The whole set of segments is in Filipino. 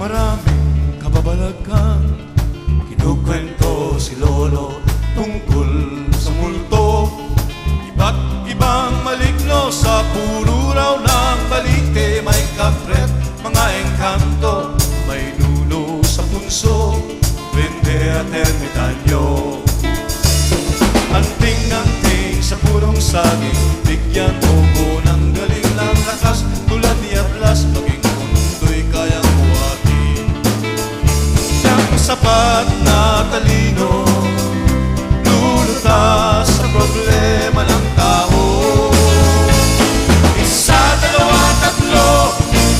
Maraming kababalaghan, kinukwento si Lolo tungkol sa multo. Iba't ibang maligno sa puno raw ng balite. May kapret, mga engkanto, may nuno sa punso, duwende at ermitanyo. Anting-anting sa purong saging, bigyan mo ko ng galing ng lakas. Tulad ni Atlas, maging mundo'y kayang buhatin ng sapat na talino, lulutas sa problema ng tao. Isa, dalawa, tatlo,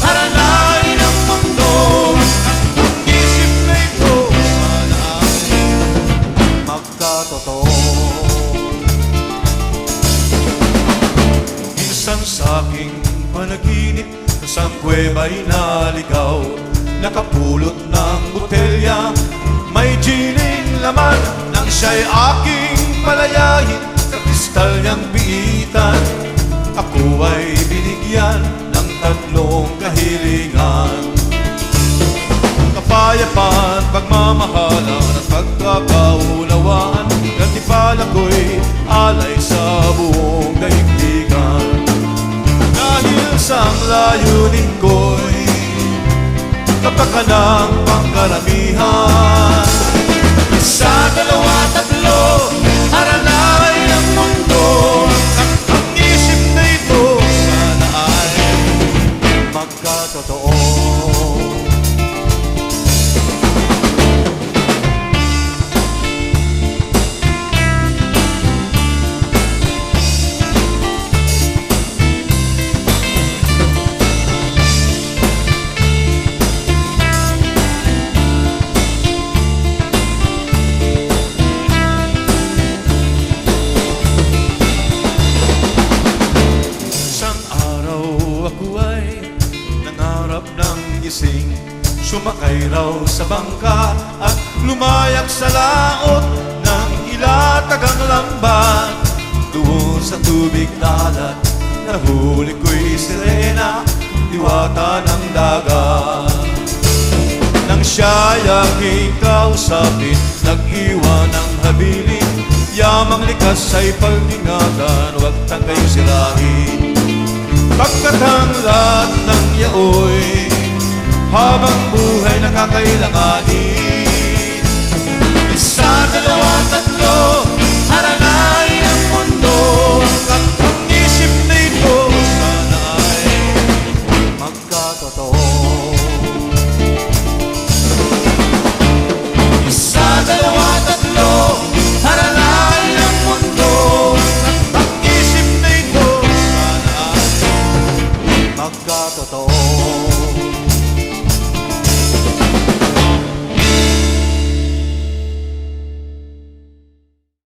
aralin ang mundo. Ang isip na ito, sana ay magkatotoo. Minsan sa aking panaginip, isang kuweba'y naligaw, nakapulot ng botelya, may gining laman. Nang siya'y aking palayain, sa kristal niyang biitan, ako ay binigyan ng tatlong kahilingan: kapayapaan, pagmamahalan at pagkakaunawaan. Gantimpala ko'y alay sa buong daigdigan. Dahil sa ang layunin ko'y kapakanang pangkaramihan. Isa, dalawa, tatlo, aralay ang mundo. Ang isip na ito, sana ay magkatotoo. Sumakay raw sa bangka at lumayak sa laot ng ilatagang lambat. Doon sa tubig dalat, nahuli ko'y sirena, diwata ng dagat. Nang siya'y aking kausapin, nag-iwan ng habilin, yamang likas ay pag-ingatan, huwag tang kayo sirahin. Pagkat ang lahat ng yaoy habang buhay nakakailanganin. Isa, dalawa, tatlo, aralay ang mundo. At ang isip na ito, sana ay magkatotoo.